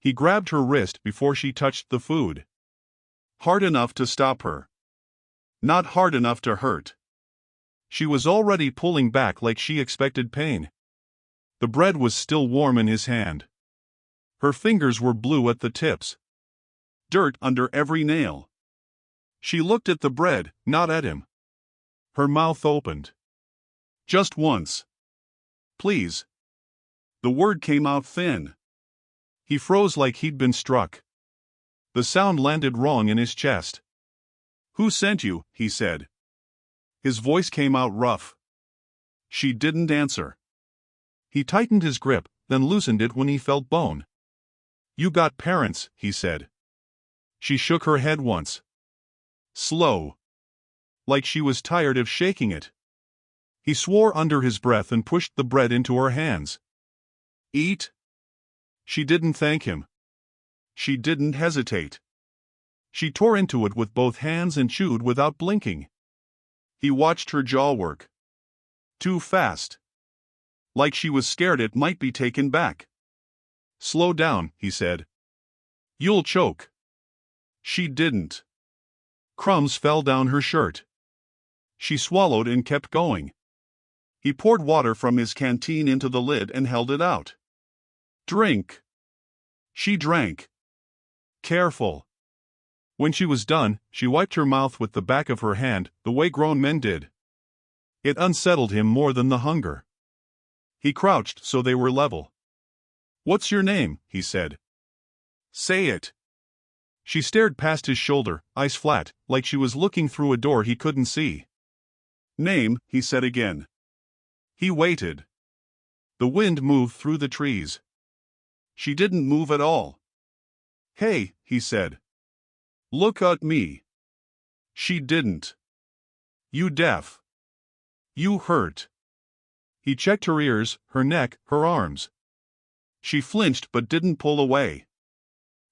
He grabbed her wrist before she touched the food. Hard enough to stop her. Not hard enough to hurt. She was already pulling back like she expected pain. The bread was still warm in his hand. Her fingers were blue at the tips. Dirt under every nail. She looked at the bread, not at him. Her mouth opened. Just once. Please. The word came out thin. He froze like he'd been struck. The sound landed wrong in his chest. Who sent you? He said. His voice came out rough. She didn't answer. He tightened his grip, then loosened it when he felt bone. You got parents, he said. She shook her head once. Slow. Like she was tired of shaking it. He swore under his breath and pushed the bread into her hands. Eat? She didn't thank him. She didn't hesitate. She tore into it with both hands and chewed without blinking. He watched her jaw work. Too fast. Like she was scared it might be taken back. Slow down, he said. You'll choke. She didn't. Crumbs fell down her shirt. She swallowed and kept going. He poured water from his canteen into the lid and held it out. Drink. She drank. Careful. When she was done, she wiped her mouth with the back of her hand, the way grown men did. It unsettled him more than the hunger. He crouched so they were level. What's your name? He said. Say it. She stared past his shoulder, eyes flat, like she was looking through a door he couldn't see. Name, he said again. He waited. The wind moved through the trees. She didn't move at all. Hey, he said. Look at me. She didn't. You deaf. You hurt. He checked her ears, her neck, her arms. She flinched but didn't pull away.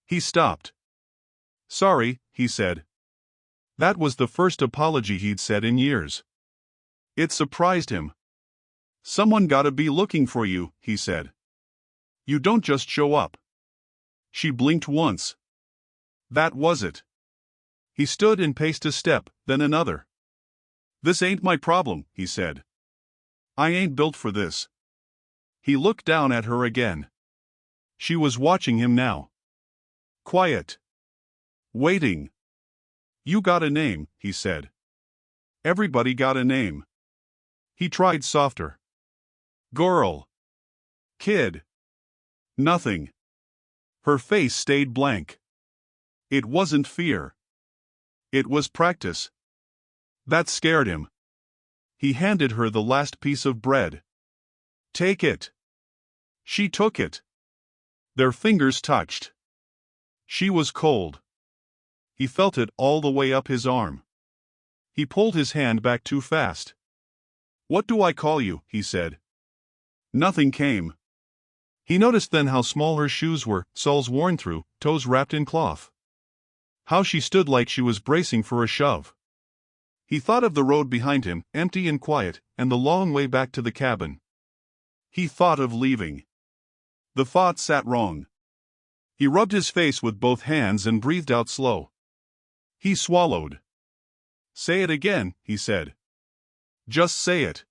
He stopped. Sorry, he said. That was the first apology he'd said in years. It surprised him. Someone gotta be looking for you, he said. You don't just show up. She blinked once. That was it. He stood and paced a step, then another. This ain't my problem, he said. I ain't built for this. He looked down at her again. She was watching him now. Quiet. Waiting. You got a name, he said. Everybody got a name. He tried softer. Girl. Kid. Nothing. Her face stayed blank. It wasn't fear. It was practice. That scared him. He handed her the last piece of bread. Take it. She took it. Their fingers touched. She was cold. He felt it all the way up his arm. He pulled his hand back too fast. What do I call you? He said. Nothing came. He noticed then how small her shoes were, soles worn through, toes wrapped in cloth. How she stood like she was bracing for a shove. He thought of the road behind him, empty and quiet, and the long way back to the cabin. He thought of leaving. The thought sat wrong. He rubbed his face with both hands and breathed out slow. He swallowed. Say it again, he said. Just say it.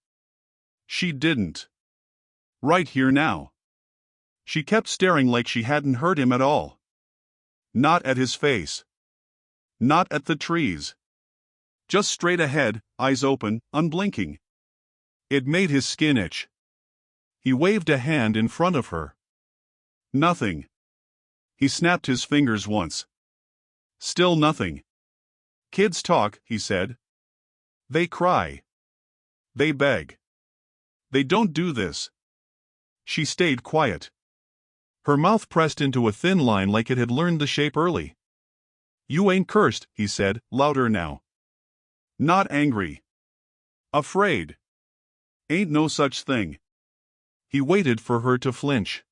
She didn't. Right here now. She kept staring like she hadn't heard him at all. Not at his face. Not at the trees. Just straight ahead, eyes open, unblinking. It made his skin itch. He waved a hand in front of her. Nothing. He snapped his fingers once. Still nothing. Kids talk, he said. They cry. They beg. They don't do this. She stayed quiet. Her mouth pressed into a thin line like it had learned the shape early. You ain't cursed, he said, louder now. Not angry. Afraid. Ain't no such thing. He waited for her to flinch.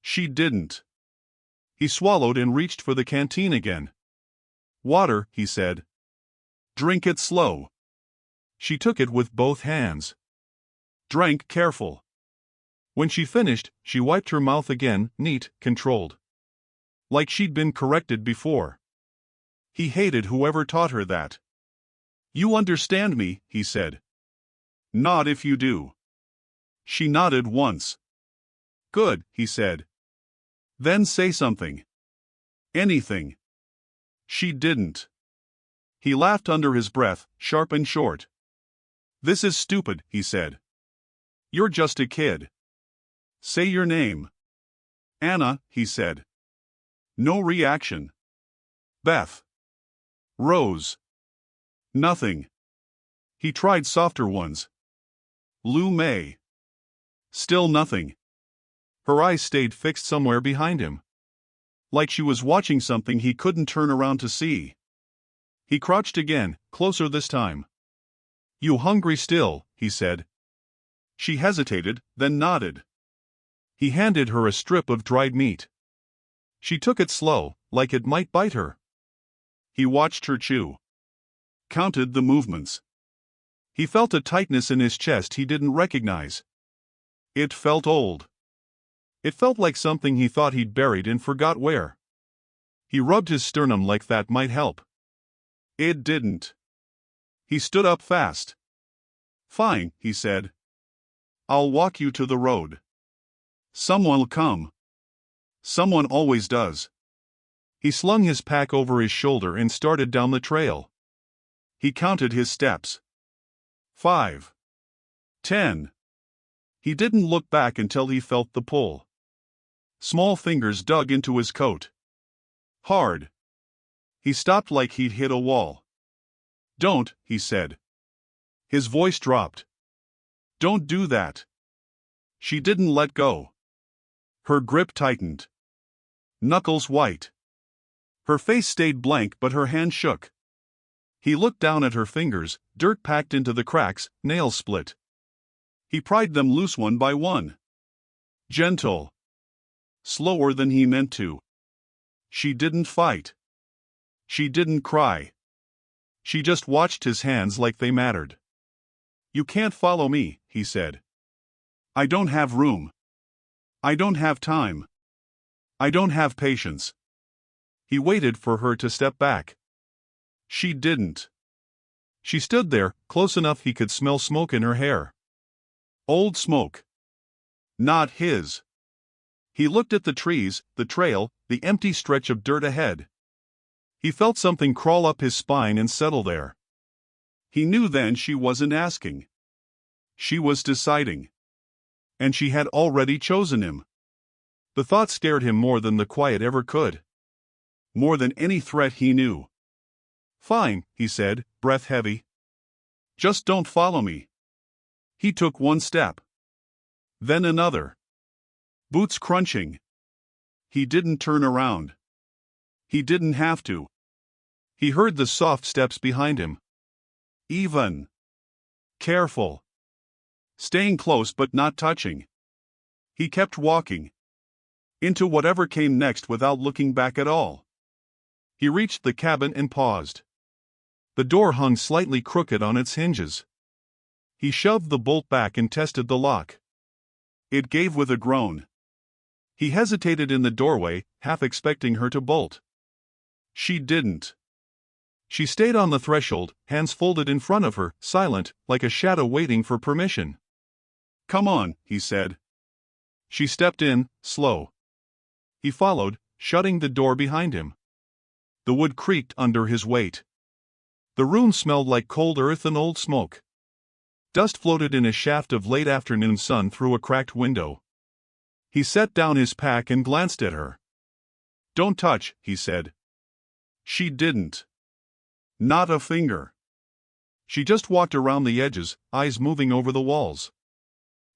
She didn't. He swallowed and reached for the canteen again. Water, he said. Drink it slow. She took it with both hands. Drank careful. When she finished, she wiped her mouth again, neat, controlled. Like she'd been corrected before. He hated whoever taught her that. "You understand me," he said. "Nod if you do." She nodded once. "Good," he said. "Then say something. Anything." She didn't. He laughed under his breath, sharp and short. "This is stupid," he said. "You're just a kid. Say your name." "Anna," he said. No reaction. "Beth." "Rose." Nothing. He tried softer ones. "Lou May." Still nothing. Her eyes stayed fixed somewhere behind him. Like she was watching something he couldn't turn around to see. He crouched again, closer this time. "You hungry still?" he said. She hesitated, then nodded. He handed her a strip of dried meat. She took it slow, like it might bite her. He watched her chew. Counted the movements. He felt a tightness in his chest he didn't recognize. It felt old. It felt like something he thought he'd buried and forgot where. He rubbed his sternum like that might help. It didn't. He stood up fast. "Fine," he said. "I'll walk you to the road. Someone'll come. Someone always does." He slung his pack over his shoulder and started down the trail. He counted his steps. 5. 10. He didn't look back until he felt the pull. Small fingers dug into his coat. Hard. He stopped like he'd hit a wall. "Don't," he said. His voice dropped. "Don't do that." She didn't let go. Her grip tightened. Knuckles white. Her face stayed blank but her hand shook. He looked down at her fingers, dirt packed into the cracks, nails split. He pried them loose one by one. Gentle. Slower than he meant to. She didn't fight. She didn't cry. She just watched his hands like they mattered. "You can't follow me," he said. "I don't have room. I don't have time. I don't have patience." He waited for her to step back. She didn't. She stood there, close enough he could smell smoke in her hair. Old smoke. Not his. He looked at the trees, the trail, the empty stretch of dirt ahead. He felt something crawl up his spine and settle there. He knew then she wasn't asking. She was deciding. And she had already chosen him. The thought scared him more than the quiet ever could. More than any threat he knew. "Fine," he said, breath heavy. "Just don't follow me." He took one step. Then another. Boots crunching. He didn't turn around. He didn't have to. He heard the soft steps behind him. Even. Careful. Staying close but not touching. He kept walking. Into whatever came next without looking back at all. He reached the cabin and paused. The door hung slightly crooked on its hinges. He shoved the bolt back and tested the lock. It gave with a groan. He hesitated in the doorway, half expecting her to bolt. She didn't. She stayed on the threshold, hands folded in front of her, silent, like a shadow waiting for permission. "Come on," he said. She stepped in, slow. He followed, shutting the door behind him. The wood creaked under his weight. The room smelled like cold earth and old smoke. Dust floated in a shaft of late afternoon sun through a cracked window. He set down his pack and glanced at her. "Don't touch," he said. She didn't. Not a finger. She just walked around the edges, eyes moving over the walls.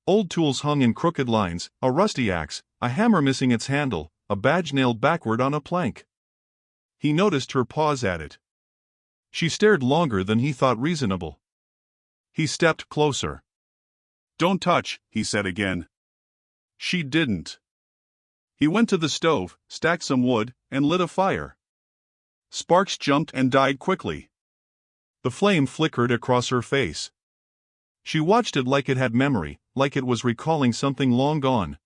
Old tools hung in crooked lines, a rusty axe, a hammer missing its handle, a badge nailed backward on a plank. He noticed her pause at it. She stared longer than he thought reasonable. He stepped closer. "Don't touch," he said again. She didn't. He went to the stove, stacked some wood, and lit a fire. Sparks jumped and died quickly. The flame flickered across her face. She watched it like it had memory, like it was recalling something long gone.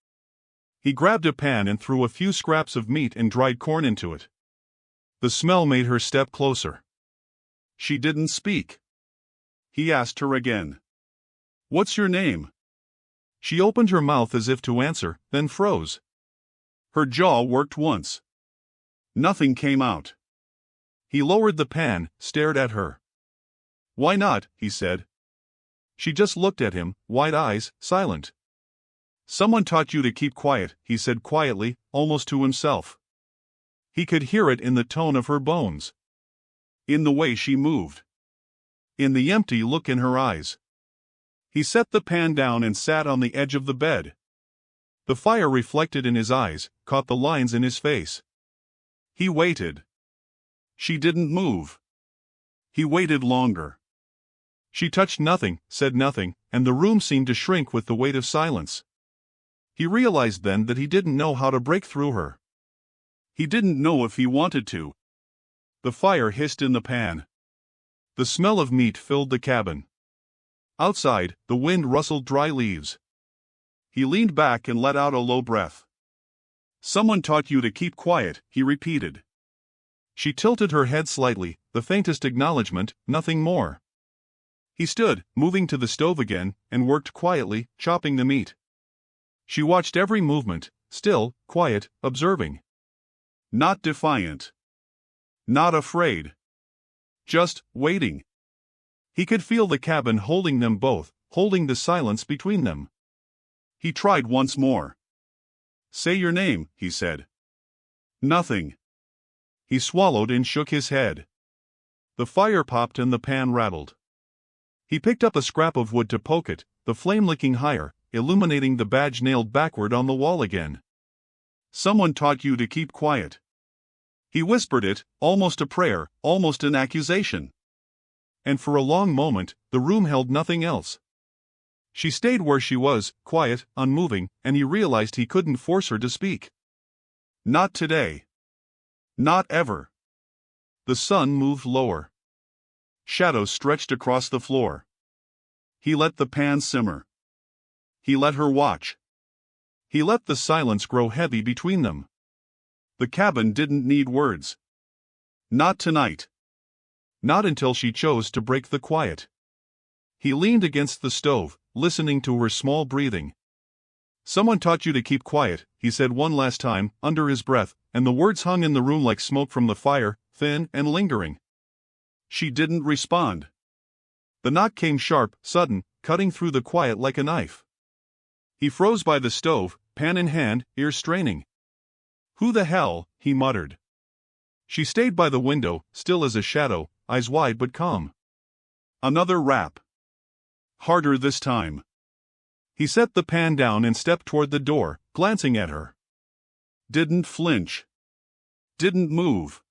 He grabbed a pan and threw a few scraps of meat and dried corn into it. The smell made her step closer. She didn't speak. He asked her again. "What's your name?" She opened her mouth as if to answer, then froze. Her jaw worked once. Nothing came out. He lowered the pan, stared at her. "Why not?" he said. She just looked at him, wide eyes, silent. "Someone taught you to keep quiet," he said quietly, almost to himself. He could hear it in the tone of her bones. In the way she moved. In the empty look in her eyes. He set the pan down and sat on the edge of the bed. The fire reflected in his eyes, caught the lines in his face. He waited. She didn't move. He waited longer. She touched nothing, said nothing, and the room seemed to shrink with the weight of silence. He realized then that he didn't know how to break through her. He didn't know if he wanted to. The fire hissed in the pan. The smell of meat filled the cabin. Outside, the wind rustled dry leaves. He leaned back and let out a low breath. "Someone taught you to keep quiet," he repeated. She tilted her head slightly, the faintest acknowledgement, nothing more. He stood, moving to the stove again, and worked quietly, chopping the meat. She watched every movement, still, quiet, observing. Not defiant. Not afraid. Just waiting. He could feel the cabin holding them both, holding the silence between them. He tried once more. "Say your name," he said. "Nothing." He swallowed and shook his head. The fire popped and the pan rattled. He picked up a scrap of wood to poke it, the flame licking higher, illuminating the badge nailed backward on the wall again. "Someone taught you to keep quiet." He whispered it, almost a prayer, almost an accusation. And for a long moment, the room held nothing else. She stayed where she was, quiet, unmoving, and he realized he couldn't force her to speak. Not today. Not ever. The sun moved lower. Shadows stretched across the floor. He let the pan simmer. He let her watch. He let the silence grow heavy between them. The cabin didn't need words. Not tonight. Not until she chose to break the quiet. He leaned against the stove, listening to her small breathing. "Someone taught you to keep quiet," he said one last time, under his breath, and the words hung in the room like smoke from the fire, thin and lingering. She didn't respond. The knock came sharp, sudden, cutting through the quiet like a knife. He froze by the stove, pan in hand, ears straining. "Who the hell?" he muttered. She stayed by the window, still as a shadow, eyes wide but calm. Another rap. Harder this time. He set the pan down and stepped toward the door, glancing at her. Didn't flinch. Didn't move.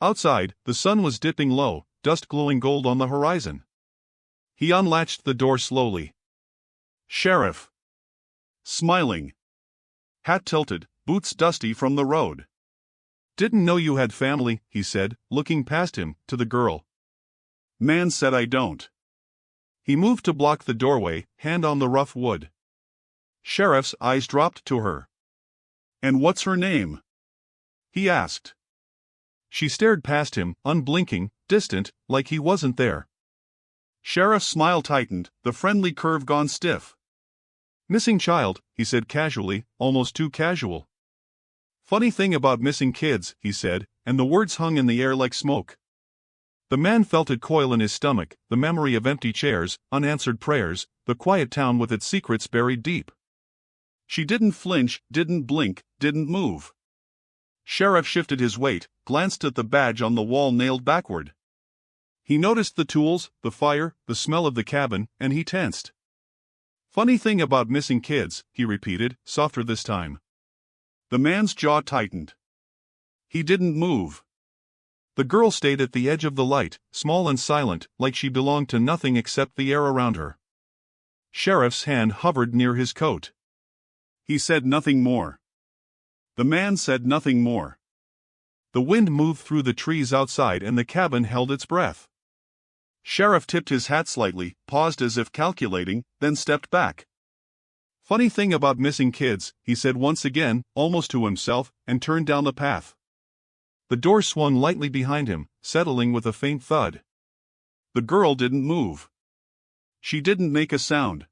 Outside, the sun was dipping low, dust glowing gold on the horizon. He unlatched the door slowly. "Sheriff." Smiling. Hat tilted, boots dusty from the road. "Didn't know you had family," he said, looking past him, to the girl. "Man said I don't." He moved to block the doorway, hand on the rough wood. Sheriff's eyes dropped to her. "And what's her name?" he asked. She stared past him, unblinking, distant, like he wasn't there. Sheriff's smile tightened, the friendly curve gone stiff. "Missing child," he said casually, almost too casual. "Funny thing about missing kids," he said, and the words hung in the air like smoke. The man felt it coil in his stomach, the memory of empty chairs, unanswered prayers, the quiet town with its secrets buried deep. She didn't flinch, didn't blink, didn't move. Sheriff shifted his weight, glanced at the badge on the wall nailed backward. He noticed the tools, the fire, the smell of the cabin, and he tensed. "Funny thing about missing kids," he repeated, softer this time. The man's jaw tightened. He didn't move. The girl stayed at the edge of the light, small and silent, like she belonged to nothing except the air around her. Sheriff's hand hovered near his coat. He said nothing more. The man said nothing more. The wind moved through the trees outside and the cabin held its breath. Sheriff tipped his hat slightly, paused as if calculating, then stepped back. Funny thing about missing kids, he said once again, almost to himself, and turned down the path. The door swung lightly behind him, settling with a faint thud. The girl didn't move. She didn't make a sound.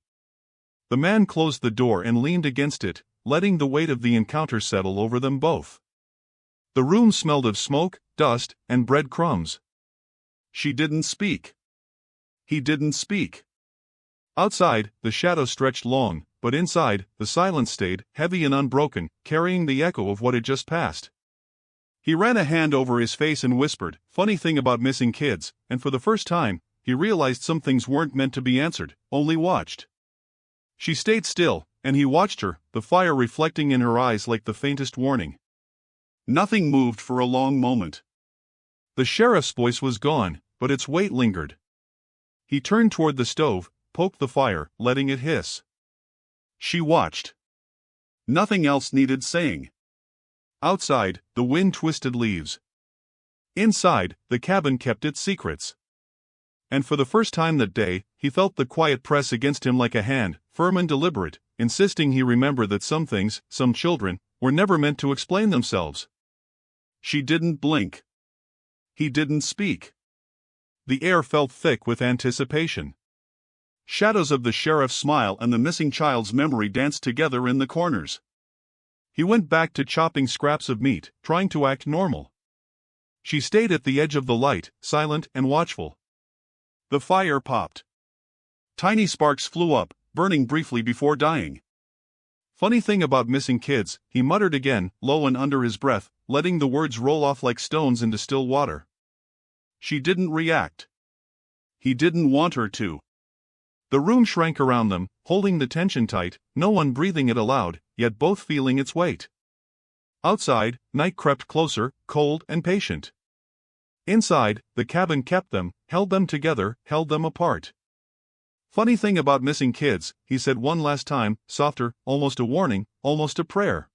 The man closed the door and leaned against it, letting the weight of the encounter settle over them both. The room smelled of smoke, dust, and bread crumbs. She didn't speak. He didn't speak. Outside, the shadow stretched long, but inside, the silence stayed, heavy and unbroken, carrying the echo of what had just passed. He ran a hand over his face and whispered, "Funny thing about missing kids," and for the first time, he realized some things weren't meant to be answered, only watched. She stayed still, and he watched her, the fire reflecting in her eyes like the faintest warning. Nothing moved for a long moment. The sheriff's voice was gone, but its weight lingered. He turned toward the stove, poked the fire, letting it hiss. She watched. Nothing else needed saying. Outside, the wind twisted leaves. Inside, the cabin kept its secrets. And for the first time that day, he felt the quiet press against him like a hand, firm and deliberate, insisting he remember that some things, some children, were never meant to explain themselves. She didn't blink. He didn't speak. The air felt thick with anticipation. Shadows of the sheriff's smile and the missing child's memory danced together in the corners. He went back to chopping scraps of meat, trying to act normal. She stayed at the edge of the light, silent and watchful. The fire popped. Tiny sparks flew up, burning briefly before dying. "Funny thing about missing kids," he muttered again, low and under his breath, letting the words roll off like stones into still water. She didn't react. He didn't want her to. The room shrank around them, holding the tension tight, no one breathing it aloud, yet both feeling its weight. Outside, night crept closer, cold and patient. Inside, the cabin kept them, held them together, held them apart. "Funny thing about missing kids," he said one last time, softer, almost a warning, almost a prayer.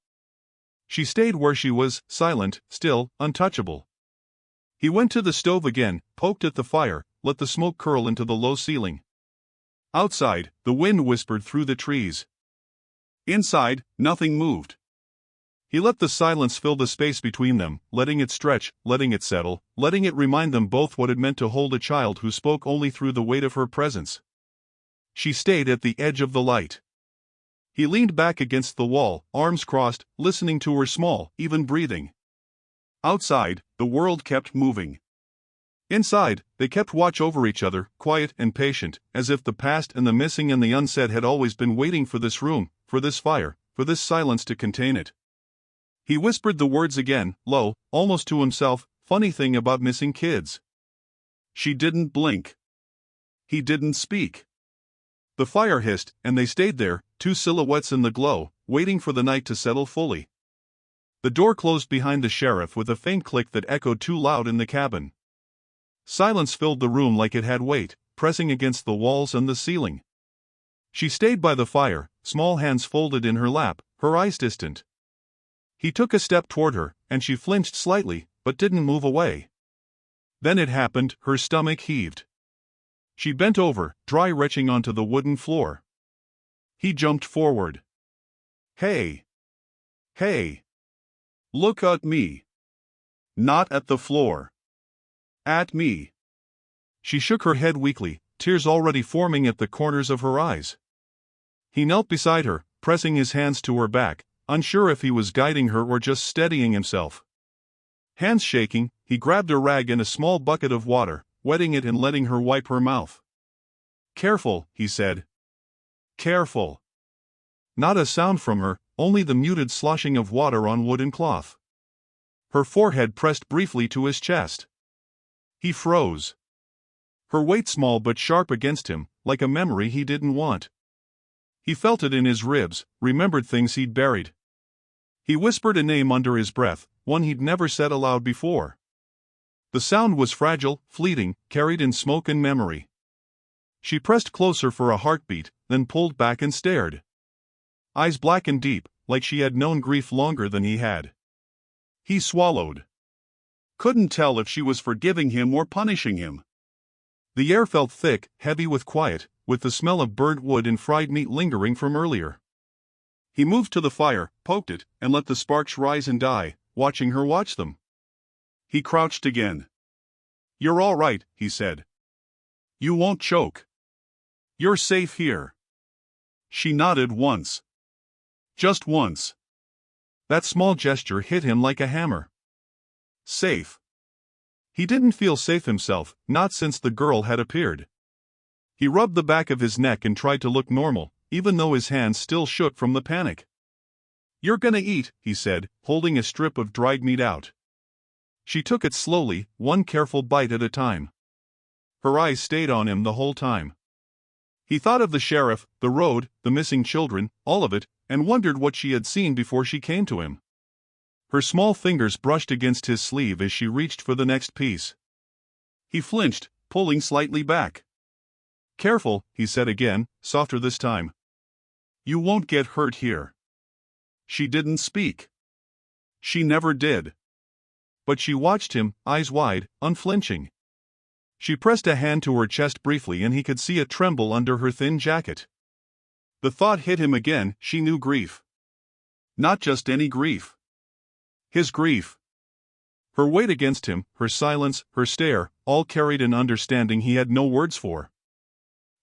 She stayed where she was, silent, still, untouchable. He went to the stove again, poked at the fire, let the smoke curl into the low ceiling. Outside, the wind whispered through the trees. Inside, nothing moved. He let the silence fill the space between them, letting it stretch, letting it settle, letting it remind them both what it meant to hold a child who spoke only through the weight of her presence. She stayed at the edge of the light. He leaned back against the wall, arms crossed, listening to her small, even breathing. Outside, the world kept moving. Inside, they kept watch over each other, quiet and patient, as if the past and the missing and the unsaid had always been waiting for this room, for this fire, for this silence to contain it. He whispered the words again, low, almost to himself, "Funny thing about missing kids." She didn't blink. He didn't speak. The fire hissed, and they stayed there, two silhouettes in the glow, waiting for the night to settle fully. The door closed behind the sheriff with a faint click that echoed too loud in the cabin. Silence filled the room like it had weight, pressing against the walls and the ceiling. She stayed by the fire, small hands folded in her lap, her eyes distant. He took a step toward her, and she flinched slightly, but didn't move away. Then it happened, her stomach heaved. She bent over, dry retching onto the wooden floor. He jumped forward. "Hey! Hey! Look at me! Not at the floor. At me." She shook her head weakly, tears already forming at the corners of her eyes. He knelt beside her, pressing his hands to her back, unsure if he was guiding her or just steadying himself. Hands shaking, he grabbed a rag and a small bucket of water, wetting it and letting her wipe her mouth. "Careful," he said. "Careful." Not a sound from her, only the muted sloshing of water on wood and cloth. Her forehead pressed briefly to his chest. He froze. Her weight small but sharp against him, like a memory he didn't want. He felt it in his ribs, remembered things he'd buried. He whispered a name under his breath, one he'd never said aloud before. The sound was fragile, fleeting, carried in smoke and memory. She pressed closer for a heartbeat, then pulled back and stared. Eyes black and deep, like she had known grief longer than he had. He swallowed. Couldn't tell if she was forgiving him or punishing him. The air felt thick, heavy with quiet, with the smell of burnt wood and fried meat lingering from earlier. He moved to the fire, poked it, and let the sparks rise and die, watching her watch them. He crouched again. "You're all right," he said. "You won't choke. You're safe here." She nodded once. Just once. That small gesture hit him like a hammer. Safe. He didn't feel safe himself, not since the girl had appeared. He rubbed the back of his neck and tried to look normal, even though his hands still shook from the panic. "You're gonna eat," he said, holding a strip of dried meat out. She took it slowly, one careful bite at a time. Her eyes stayed on him the whole time. He thought of the sheriff, the road, the missing children, all of it, and wondered what she had seen before she came to him. Her small fingers brushed against his sleeve as she reached for the next piece. He flinched, pulling slightly back. "Careful," he said again, softer this time. "You won't get hurt here." She didn't speak. She never did. But she watched him, eyes wide, unflinching. She pressed a hand to her chest briefly and he could see it tremble under her thin jacket. The thought hit him again, she knew grief. Not just any grief. His grief. Her weight against him, her silence, her stare, all carried an understanding he had no words for.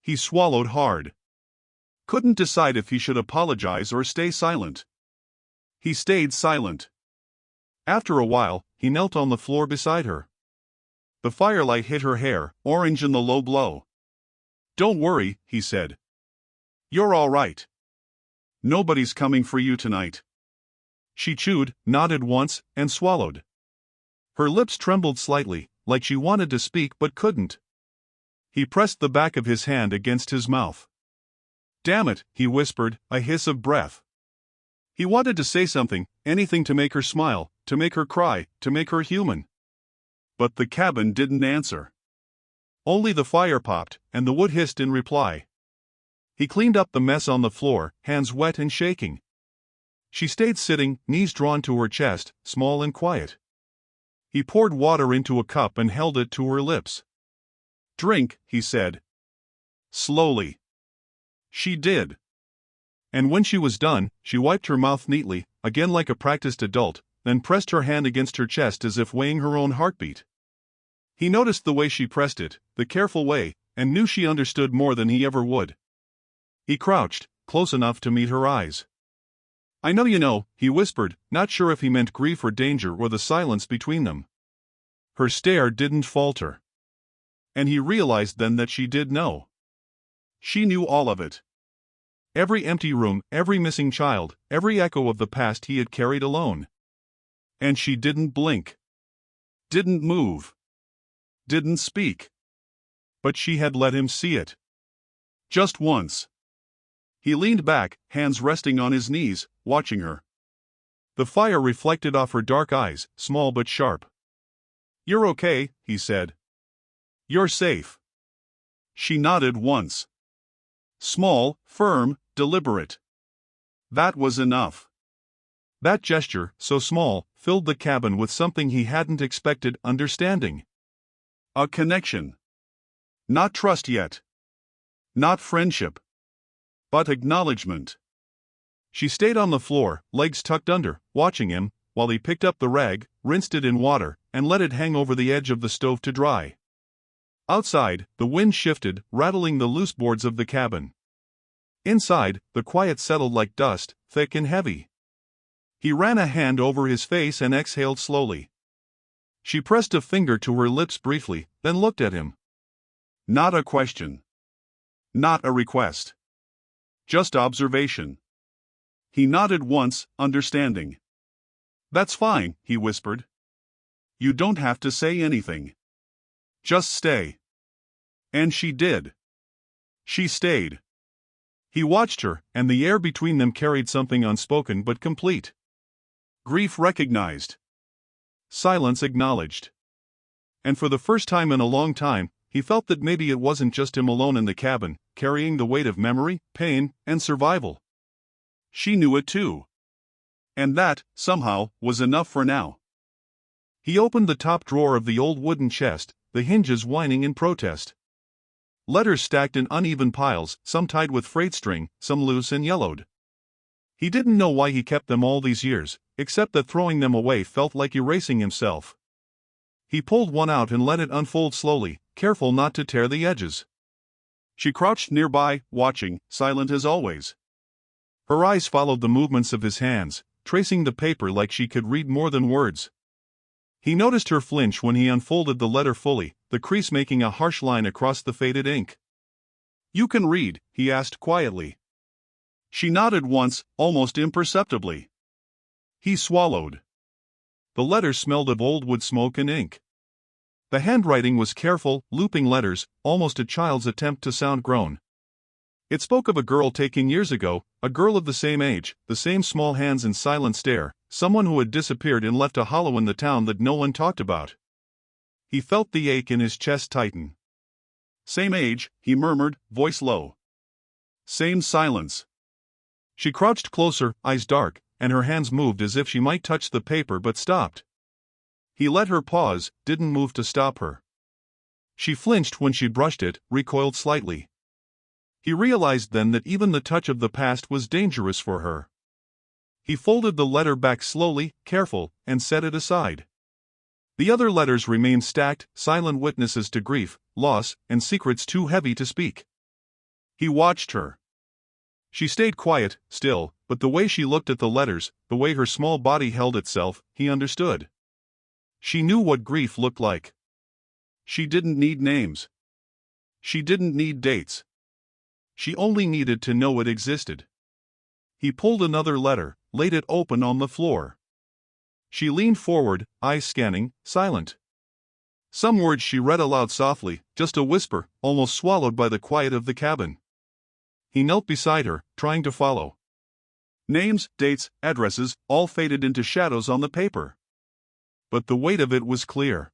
He swallowed hard. Couldn't decide if he should apologize or stay silent. He stayed silent. After a while, he knelt on the floor beside her. The firelight hit her hair, orange in the low glow. "Don't worry," he said. "You're all right. Nobody's coming for you tonight." She chewed, nodded once, and swallowed. Her lips trembled slightly, like she wanted to speak but couldn't. He pressed the back of his hand against his mouth. "Damn it," he whispered, a hiss of breath. He wanted to say something, anything to make her smile, to make her cry, to make her human. But the cabin didn't answer. Only the fire popped, and the wood hissed in reply. He cleaned up the mess on the floor, hands wet and shaking. She stayed sitting, knees drawn to her chest, small and quiet. He poured water into a cup and held it to her lips. "Drink," he said. Slowly. She did. And when she was done, she wiped her mouth neatly, again like a practiced adult, then pressed her hand against her chest as if weighing her own heartbeat. He noticed the way she pressed it, the careful way, and knew she understood more than he ever would. He crouched, close enough to meet her eyes. "I know you know," he whispered, not sure if he meant grief or danger or the silence between them. Her stare didn't falter. And he realized then that she did know. She knew all of it. Every empty room, every missing child, every echo of the past he had carried alone. And she didn't blink. Didn't move. Didn't speak. But she had let him see it. Just once. He leaned back, hands resting on his knees, watching her. The fire reflected off her dark eyes, small but sharp. "You're okay," he said. "You're safe." She nodded once. Small, firm, deliberate. That was enough. That gesture, so small, filled the cabin with something he hadn't expected: understanding. A connection. Not trust yet. Not friendship. But acknowledgement. She stayed on the floor, legs tucked under, watching him, while he picked up the rag, rinsed it in water, and let it hang over the edge of the stove to dry. Outside, the wind shifted, rattling the loose boards of the cabin. Inside, the quiet settled like dust, thick and heavy. He ran a hand over his face and exhaled slowly. She pressed a finger to her lips briefly, then looked at him. Not a question. Not a request. Just observation. He nodded once, understanding. "That's fine," he whispered. "You don't have to say anything. Just stay." And she did. She stayed. He watched her, and the air between them carried something unspoken but complete. Grief recognized. Silence acknowledged. And for the first time in a long time, he felt that maybe it wasn't just him alone in the cabin, carrying the weight of memory, pain, and survival. She knew it too. And that, somehow, was enough for now. He opened the top drawer of the old wooden chest, the hinges whining in protest. Letters stacked in uneven piles, some tied with freight string, some loose and yellowed. He didn't know why he kept them all these years, except that throwing them away felt like erasing himself. He pulled one out and let it unfold slowly, careful not to tear the edges. She crouched nearby, watching, silent as always. Her eyes followed the movements of his hands, tracing the paper like she could read more than words. He noticed her flinch when he unfolded the letter fully, the crease making a harsh line across the faded ink. "You can read?" he asked quietly. She nodded once, almost imperceptibly. He swallowed. The letter smelled of old wood smoke and ink. The handwriting was careful, looping letters, almost a child's attempt to sound grown. It spoke of a girl taken years ago, a girl of the same age, the same small hands and silent stare, someone who had disappeared and left a hollow in the town that no one talked about. He felt the ache in his chest tighten. "Same age," he murmured, voice low. "Same silence." She crouched closer, eyes dark, and her hands moved as if she might touch the paper but stopped. He let her pause, didn't move to stop her. She flinched when she brushed it, recoiled slightly. He realized then that even the touch of the past was dangerous for her. He folded the letter back slowly, careful, and set it aside. The other letters remained stacked, silent witnesses to grief, loss, and secrets too heavy to speak. He watched her. She stayed quiet, still, but the way she looked at the letters, the way her small body held itself, he understood. She knew what grief looked like. She didn't need names. She didn't need dates. She only needed to know it existed. He pulled another letter, laid it open on the floor. She leaned forward, eyes scanning, silent. Some words she read aloud softly, just a whisper, almost swallowed by the quiet of the cabin. He knelt beside her, trying to follow. Names, dates, addresses, all faded into shadows on the paper. But the weight of it was clear.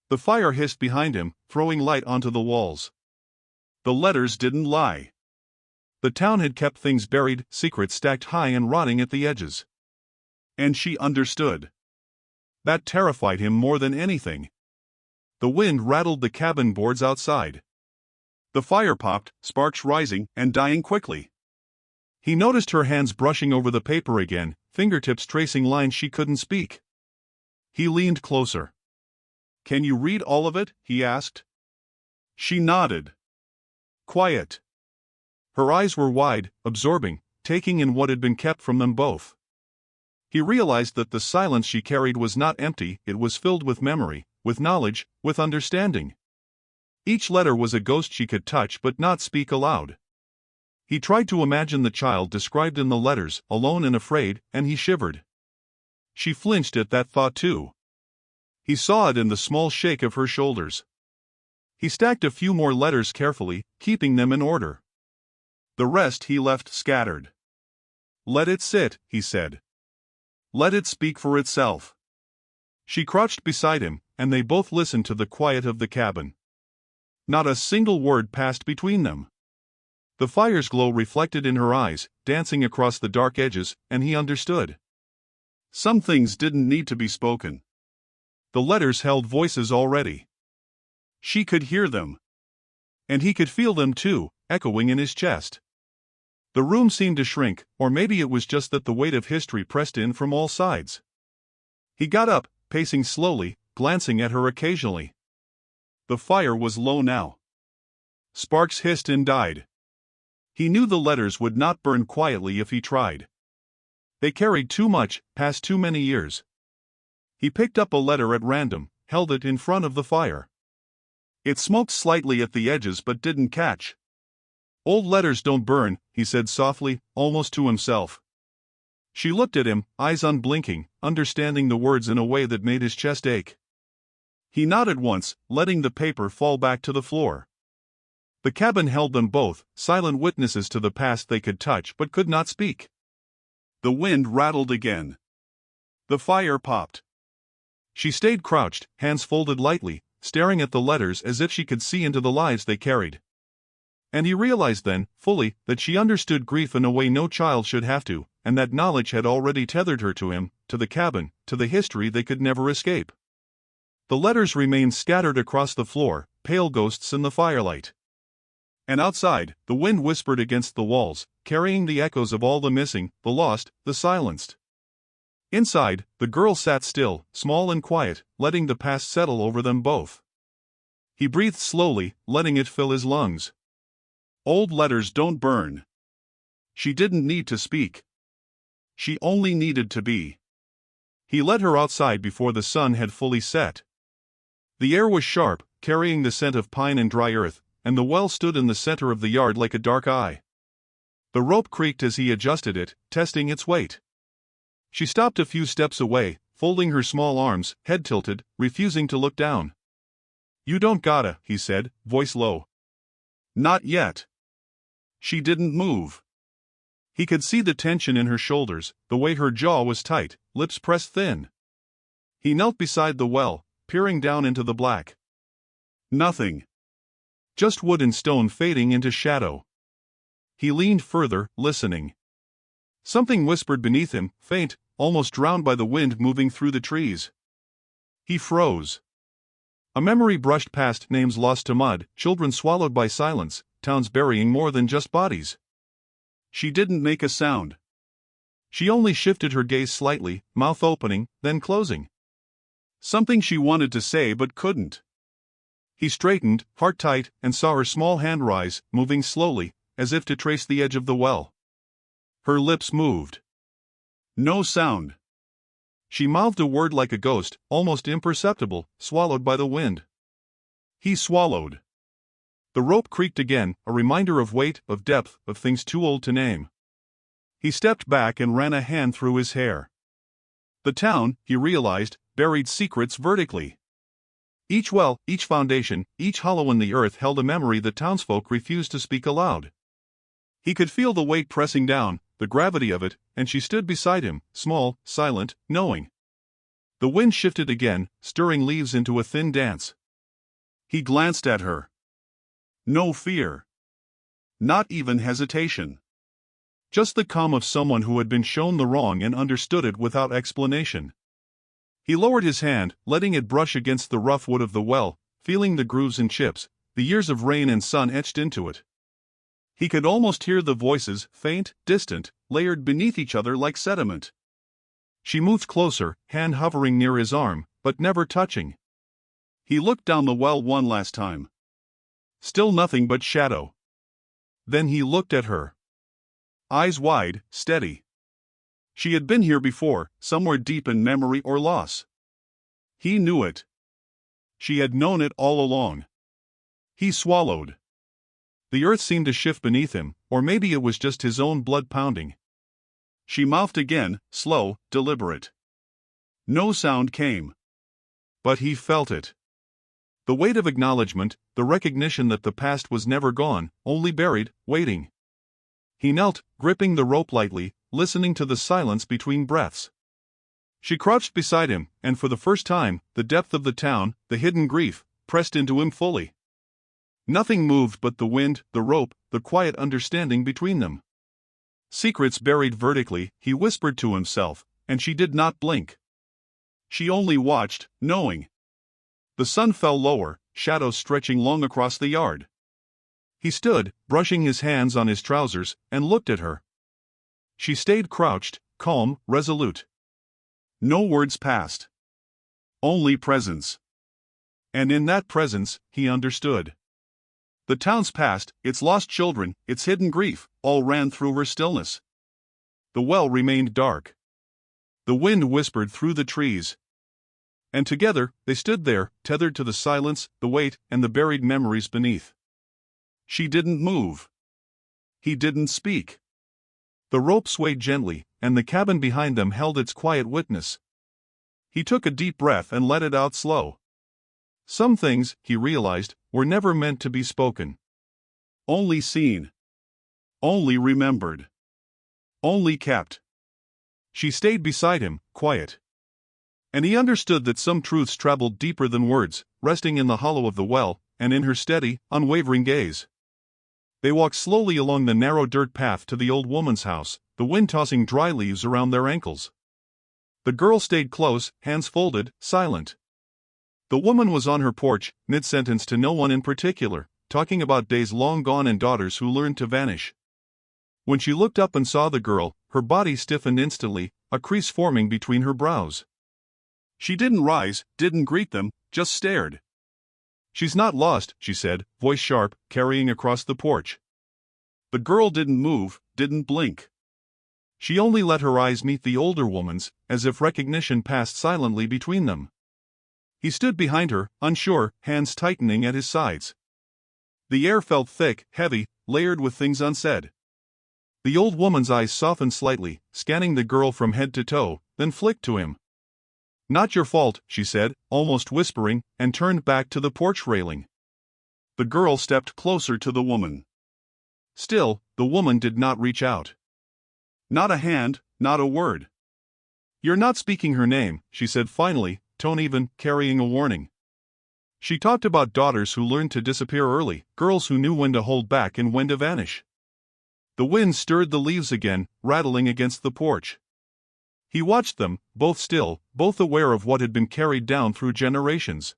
The fire hissed behind him, throwing light onto the walls. The letters didn't lie. The town had kept things buried, secrets stacked high and rotting at the edges. And she understood. That terrified him more than anything. The wind rattled the cabin boards outside. The fire popped, sparks rising and dying quickly. He noticed her hands brushing over the paper again, fingertips tracing lines she couldn't speak. He leaned closer. "Can you read all of it?" he asked. She nodded. Quiet. Her eyes were wide, absorbing, taking in what had been kept from them both. He realized that the silence she carried was not empty, it was filled with memory, with knowledge, with understanding. Each letter was a ghost she could touch but not speak aloud. He tried to imagine the child described in the letters, alone and afraid, and he shivered. She flinched at that thought too. He saw it in the small shake of her shoulders. He stacked a few more letters carefully, keeping them in order. The rest he left scattered. "Let it sit," he said. "Let it speak for itself." She crouched beside him, and they both listened to the quiet of the cabin. Not a single word passed between them. The fire's glow reflected in her eyes, dancing across the dark edges, and he understood. Some things didn't need to be spoken. The letters held voices already. She could hear them. And he could feel them too, echoing in his chest. The room seemed to shrink, or maybe it was just that the weight of history pressed in from all sides. He got up, pacing slowly, glancing at her occasionally. The fire was low now. Sparks hissed and died. He knew the letters would not burn quietly if he tried. They carried too much, past too many years. He picked up a letter at random, held it in front of the fire. It smoked slightly at the edges but didn't catch. "Old letters don't burn," he said softly, almost to himself. She looked at him, eyes unblinking, understanding the words in a way that made his chest ache. He nodded once, letting the paper fall back to the floor. The cabin held them both, silent witnesses to the past they could touch but could not speak. The wind rattled again. The fire popped. She stayed crouched, hands folded lightly, staring at the letters as if she could see into the lives they carried. And he realized then, fully, that she understood grief in a way no child should have to, and that knowledge had already tethered her to him, to the cabin, to the history they could never escape. The letters remained scattered across the floor, pale ghosts in the firelight. And outside, the wind whispered against the walls, carrying the echoes of all the missing, the lost, the silenced. Inside, the girl sat still, small and quiet, letting the past settle over them both. He breathed slowly, letting it fill his lungs. Old letters don't burn. She didn't need to speak. She only needed to be. He led her outside before the sun had fully set. The air was sharp, carrying the scent of pine and dry earth, and the well stood in the center of the yard like a dark eye. The rope creaked as he adjusted it, testing its weight. She stopped a few steps away, folding her small arms, head tilted, refusing to look down. "You don't gotta," he said, voice low. "Not yet." She didn't move. He could see the tension in her shoulders, the way her jaw was tight, lips pressed thin. He knelt beside the well, peering down into the black. Nothing. Just wood and stone fading into shadow. He leaned further, listening. Something whispered beneath him, faint, almost drowned by the wind moving through the trees. He froze. A memory brushed past, names lost to mud, children swallowed by silence, towns burying more than just bodies. She didn't make a sound. She only shifted her gaze slightly, mouth opening, then closing. Something she wanted to say but couldn't. He straightened, heart tight, and saw her small hand rise, moving slowly, as if to trace the edge of the well. Her lips moved. No sound. She mouthed a word like a ghost, almost imperceptible, swallowed by the wind. He swallowed. The rope creaked again, a reminder of weight, of depth, of things too old to name. He stepped back and ran a hand through his hair. The town, he realized, buried secrets vertically. Each well, each foundation, each hollow in the earth held a memory that townsfolk refused to speak aloud. He could feel the weight pressing down, the gravity of it, and she stood beside him, small, silent, knowing. The wind shifted again, stirring leaves into a thin dance. He glanced at her. No fear. Not even hesitation. Just the calm of someone who had been shown the wrong and understood it without explanation. He lowered his hand, letting it brush against the rough wood of the well, feeling the grooves and chips, the years of rain and sun etched into it. He could almost hear the voices, faint, distant, layered beneath each other like sediment. She moved closer, hand hovering near his arm, but never touching. He looked down the well one last time. Still nothing but shadow. Then he looked at her. Eyes wide, steady. She had been here before, somewhere deep in memory or loss. He knew it. She had known it all along. He swallowed. The earth seemed to shift beneath him, or maybe it was just his own blood pounding. She mouthed again, slow, deliberate. No sound came. But he felt it. The weight of acknowledgement, the recognition that the past was never gone, only buried, waiting. He knelt, gripping the rope lightly, listening to the silence between breaths. She crouched beside him, and for the first time, the depth of the town, the hidden grief, pressed into him fully. Nothing moved but the wind, the rope, the quiet understanding between them. Secrets buried vertically, he whispered to himself, and she did not blink. She only watched, knowing. The sun fell lower, shadows stretching long across the yard. He stood, brushing his hands on his trousers, and looked at her. She stayed crouched, calm, resolute. No words passed. Only presence. And in that presence, he understood. The town's past, its lost children, its hidden grief, all ran through her stillness. The well remained dark. The wind whispered through the trees. And together, they stood there, tethered to the silence, the weight, and the buried memories beneath. She didn't move. He didn't speak. The rope swayed gently, and the cabin behind them held its quiet witness. He took a deep breath and let it out slow. Some things, he realized, were never meant to be spoken. Only seen. Only remembered. Only kept. She stayed beside him, quiet. And he understood that some truths traveled deeper than words, resting in the hollow of the well, and in her steady, unwavering gaze. They walked slowly along the narrow dirt path to the old woman's house, the wind tossing dry leaves around their ankles. The girl stayed close, hands folded, silent. The woman was on her porch, mid-sentence to no one in particular, talking about days long gone and daughters who learned to vanish. When she looked up and saw the girl, her body stiffened instantly, a crease forming between her brows. She didn't rise, didn't greet them, just stared. "She's not lost," she said, voice sharp, carrying across the porch. The girl didn't move, didn't blink. She only let her eyes meet the older woman's, as if recognition passed silently between them. He stood behind her, unsure, hands tightening at his sides. The air felt thick, heavy, layered with things unsaid. The old woman's eyes softened slightly, scanning the girl from head to toe, then flicked to him. "Not your fault," she said, almost whispering, and turned back to the porch railing. The girl stepped closer to the woman. Still, the woman did not reach out. Not a hand, not a word. "You're not speaking her name," she said finally, tone even, carrying a warning. She talked about daughters who learned to disappear early, girls who knew when to hold back and when to vanish. The wind stirred the leaves again, rattling against the porch. He watched them, both still, both aware of what had been carried down through generations.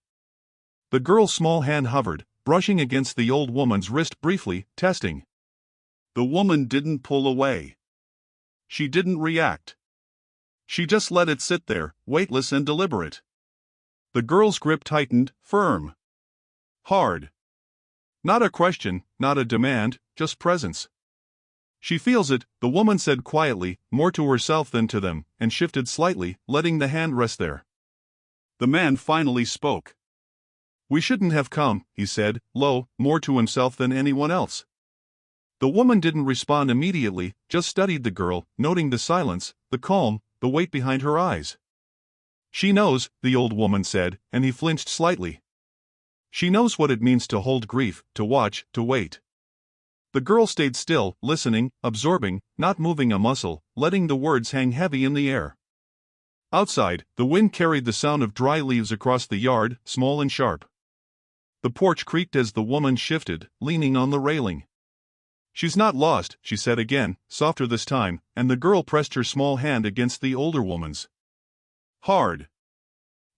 The girl's small hand hovered, brushing against the old woman's wrist briefly, testing. The woman didn't pull away. She didn't react. She just let it sit there, weightless and deliberate. The girl's grip tightened, firm. Hard. Not a question, not a demand, just presence. "She feels it," the woman said quietly, more to herself than to them, and shifted slightly, letting the hand rest there. The man finally spoke. "We shouldn't have come," he said, low, more to himself than anyone else. The woman didn't respond immediately, just studied the girl, noting the silence, the calm, the weight behind her eyes. "She knows," the old woman said, and he flinched slightly. "She knows what it means to hold grief, to watch, to wait." The girl stayed still, listening, absorbing, not moving a muscle, letting the words hang heavy in the air. Outside, the wind carried the sound of dry leaves across the yard, small and sharp. The porch creaked as the woman shifted, leaning on the railing. "She's not lost," she said again, softer this time, and the girl pressed her small hand against the older woman's. Hard.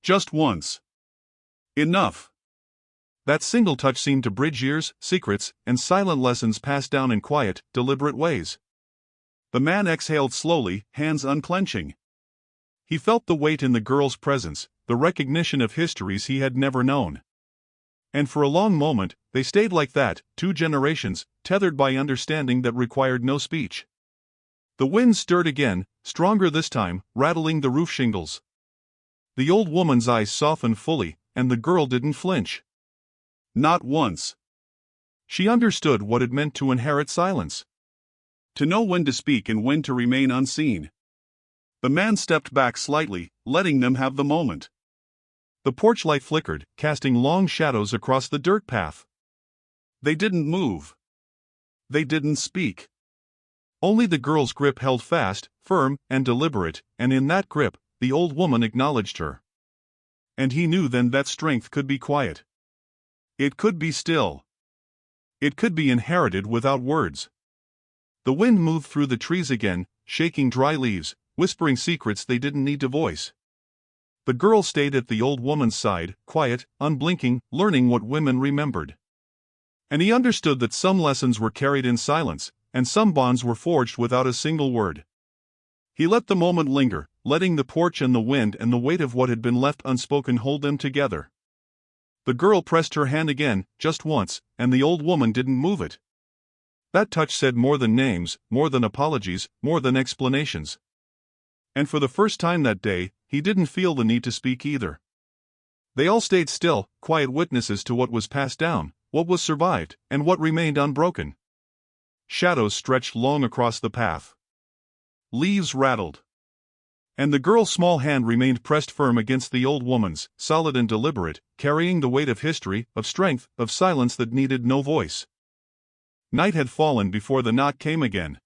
Just once. Enough. That single touch seemed to bridge years, secrets, and silent lessons passed down in quiet, deliberate ways. The man exhaled slowly, hands unclenching. He felt the weight in the girl's presence, the recognition of histories he had never known. And for a long moment, they stayed like that, 2 generations, tethered by understanding that required no speech. The wind stirred again, stronger this time, rattling the roof shingles. The old woman's eyes softened fully, and the girl didn't flinch. Not once. She understood what it meant to inherit silence. To know when to speak and when to remain unseen. The man stepped back slightly, letting them have the moment. The porch light flickered, casting long shadows across the dirt path. They didn't move. They didn't speak. Only the girl's grip held fast, firm, and deliberate, and in that grip, the old woman acknowledged her. And he knew then that strength could be quiet. It could be still. It could be inherited without words. The wind moved through the trees again, shaking dry leaves, whispering secrets they didn't need to voice. The girl stayed at the old woman's side, quiet, unblinking, learning what women remembered. And he understood that some lessons were carried in silence, and some bonds were forged without a single word. He let the moment linger, letting the porch and the wind and the weight of what had been left unspoken hold them together. The girl pressed her hand again, just once, and the old woman didn't move it. That touch said more than names, more than apologies, more than explanations. And for the first time that day, he didn't feel the need to speak either. They all stayed still, quiet witnesses to what was passed down, what was survived, and what remained unbroken. Shadows stretched long across the path. Leaves rattled. And the girl's small hand remained pressed firm against the old woman's, solid and deliberate, carrying the weight of history, of strength, of silence that needed no voice. Night had fallen before the knock came again.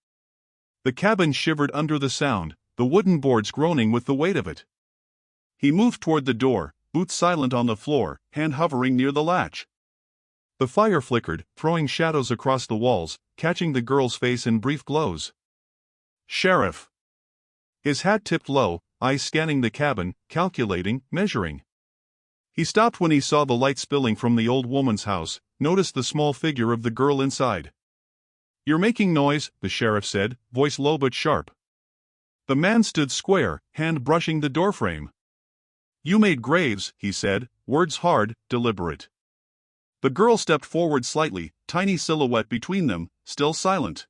The cabin shivered under the sound, the wooden boards groaning with the weight of it. He moved toward the door, boots silent on the floor, hand hovering near the latch. The fire flickered, throwing shadows across the walls, catching the girl's face in brief glows. Sheriff. His hat tipped low, eyes scanning the cabin, calculating, measuring. He stopped when he saw the light spilling from the old woman's house, noticed the small figure of the girl inside. "You're making noise," the sheriff said, voice low but sharp. The man stood square, hand brushing the doorframe. "You made graves," he said, words hard, deliberate. The girl stepped forward slightly, tiny silhouette between them, still silent.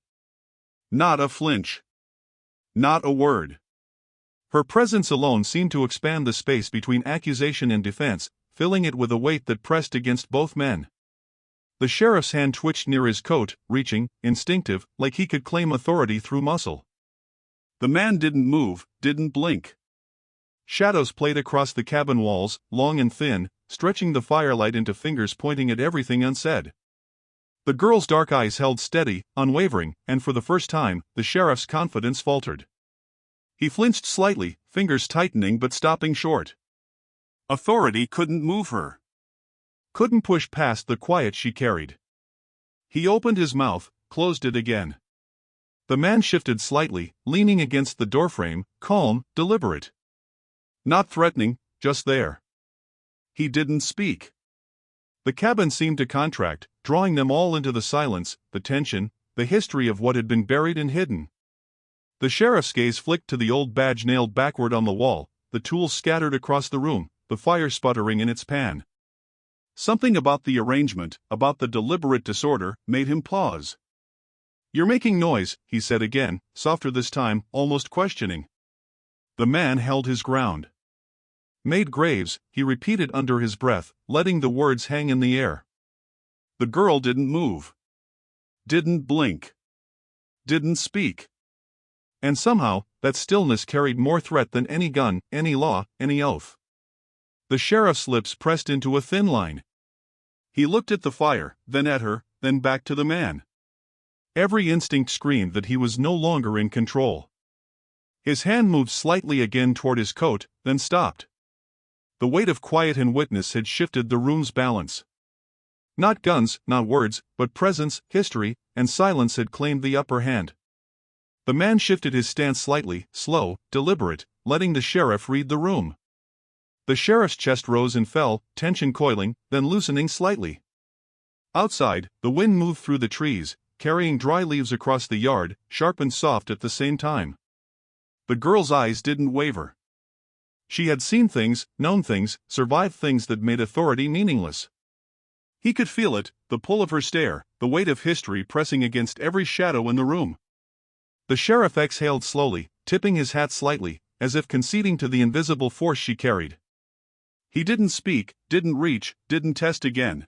Not a flinch. Not a word. Her presence alone seemed to expand the space between accusation and defense, filling it with a weight that pressed against both men. The sheriff's hand twitched near his coat, reaching, instinctive, like he could claim authority through muscle. The man didn't move, didn't blink. Shadows played across the cabin walls, long and thin, stretching the firelight into fingers pointing at everything unsaid. The girl's dark eyes held steady, unwavering, and for the first time, the sheriff's confidence faltered. He flinched slightly, fingers tightening but stopping short. Authority couldn't move her. Couldn't push past the quiet she carried. He opened his mouth, closed it again. The man shifted slightly, leaning against the doorframe, calm, deliberate. Not threatening, just there. He didn't speak. The cabin seemed to contract, drawing them all into the silence, the tension, the history of what had been buried and hidden. The sheriff's gaze flicked to the old badge nailed backward on the wall, the tools scattered across the room, the fire sputtering in its pan. Something about the arrangement, about the deliberate disorder, made him pause. "You're making noise," he said again, softer this time, almost questioning. The man held his ground. "Made graves," he repeated under his breath, letting the words hang in the air. The girl didn't move. Didn't blink. Didn't speak. And somehow, that stillness carried more threat than any gun, any law, any oath. The sheriff's lips pressed into a thin line. He looked at the fire, then at her, then back to the man. Every instinct screamed that he was no longer in control. His hand moved slightly again toward his coat, then stopped. The weight of quiet and witness had shifted the room's balance. Not guns, not words, but presence, history, and silence had claimed the upper hand. The man shifted his stance slightly, slow, deliberate, letting the sheriff read the room. The sheriff's chest rose and fell, tension coiling, then loosening slightly. Outside, the wind moved through the trees, carrying dry leaves across the yard, sharp and soft at the same time. The girl's eyes didn't waver. She had seen things, known things, survived things that made authority meaningless. He could feel it, the pull of her stare, the weight of history pressing against every shadow in the room. The sheriff exhaled slowly, tipping his hat slightly, as if conceding to the invisible force she carried. He didn't speak, didn't reach, didn't test again.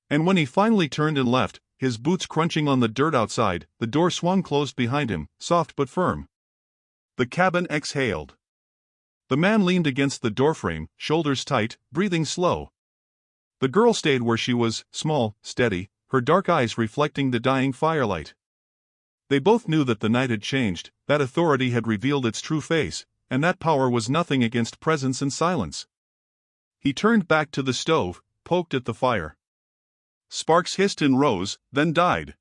And when he finally turned and left, his boots crunching on the dirt outside, the door swung closed behind him, soft but firm. The cabin exhaled. The man leaned against the doorframe, shoulders tight, breathing slow. The girl stayed where she was, small, steady, her dark eyes reflecting the dying firelight. They both knew that the night had changed, that authority had revealed its true face, and that power was nothing against presence and silence. He turned back to the stove, poked at the fire. Sparks hissed and rose, then died.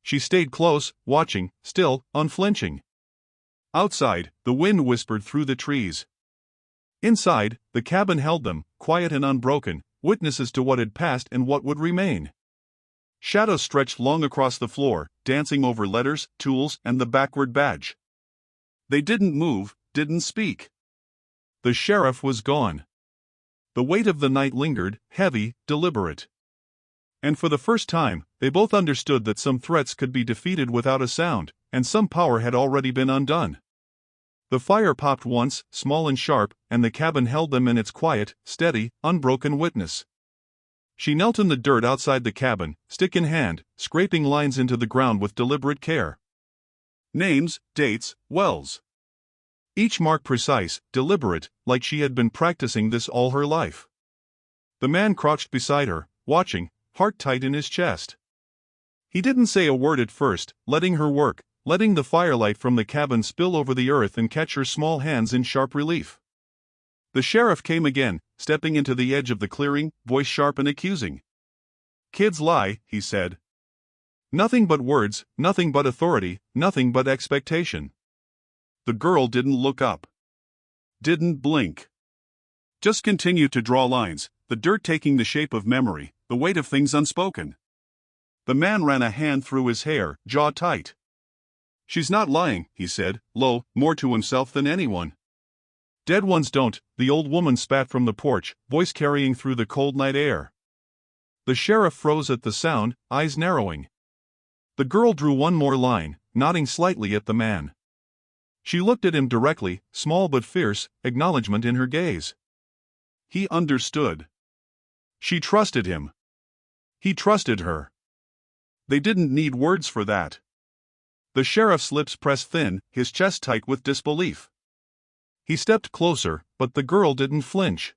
She stayed close, watching, still, unflinching. Outside, the wind whispered through the trees. Inside, the cabin held them, quiet and unbroken, witnesses to what had passed and what would remain. Shadows stretched long across the floor, dancing over letters, tools, and the backward badge. They didn't move, didn't speak. The sheriff was gone. The weight of the night lingered, heavy, deliberate. And for the first time, they both understood that some threats could be defeated without a sound, and some power had already been undone. The fire popped once, small and sharp, and the cabin held them in its quiet, steady, unbroken witness. She knelt in the dirt outside the cabin, stick in hand, scraping lines into the ground with deliberate care. Names, dates, wells. Each mark precise, deliberate, like she had been practicing this all her life. The man crouched beside her, watching, heart tight in his chest. He didn't say a word at first, letting her work, letting the firelight from the cabin spill over the earth and catch her small hands in sharp relief. The sheriff came again, stepping into the edge of the clearing, voice sharp and accusing. "Kids lie," he said. "Nothing but words, nothing but authority, nothing but expectation." The girl didn't look up. Didn't blink. Just continued to draw lines, the dirt taking the shape of memory, the weight of things unspoken. The man ran a hand through his hair, jaw tight. "She's not lying," he said, low, more to himself than anyone. "Dead ones don't," the old woman spat from the porch, voice carrying through the cold night air. The sheriff froze at the sound, eyes narrowing. The girl drew one more line, nodding slightly at the man. She looked at him directly, small but fierce, acknowledgement in her gaze. He understood. She trusted him. He trusted her. They didn't need words for that. The sheriff's lips pressed thin, his chest tight with disbelief. He stepped closer, but the girl didn't flinch.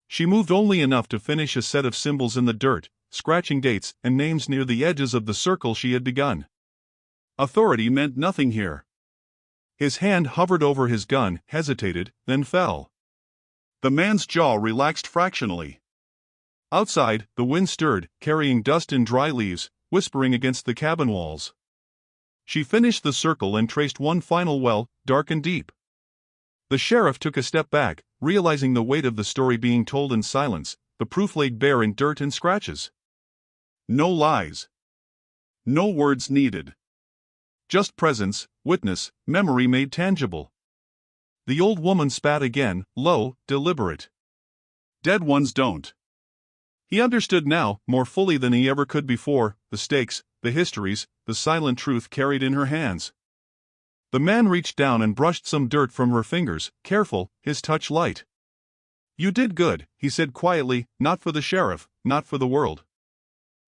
She moved only enough to finish a set of symbols in the dirt, scratching dates and names near the edges of the circle she had begun. Authority meant nothing here. His hand hovered over his gun, hesitated, then fell. The man's jaw relaxed fractionally. Outside, the wind stirred, carrying dust and dry leaves, whispering against the cabin walls. She finished the circle and traced one final well, dark and deep. The sheriff took a step back, realizing the weight of the story being told in silence, the proof laid bare in dirt and scratches. No lies. No words needed. Just presence, witness, memory made tangible. The old woman spat again, low, deliberate. Dead ones don't. He understood now, more fully than he ever could before, the stakes, the histories, the silent truth carried in her hands. The man reached down and brushed some dirt from her fingers, careful, his touch light. "You did good," he said quietly, not for the sheriff, not for the world.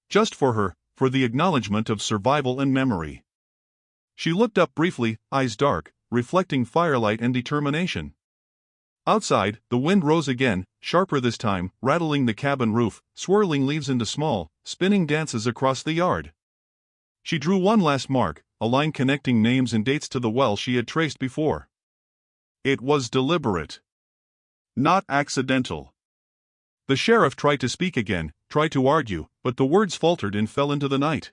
Just for her, for the acknowledgement of survival and memory. She looked up briefly, eyes dark, reflecting firelight and determination. Outside, the wind rose again, sharper this time, rattling the cabin roof, swirling leaves into small, spinning dances across the yard. She drew one last mark, a line connecting names and dates to the well she had traced before. It was deliberate. Not accidental. The sheriff tried to speak again, tried to argue, but the words faltered and fell into the night.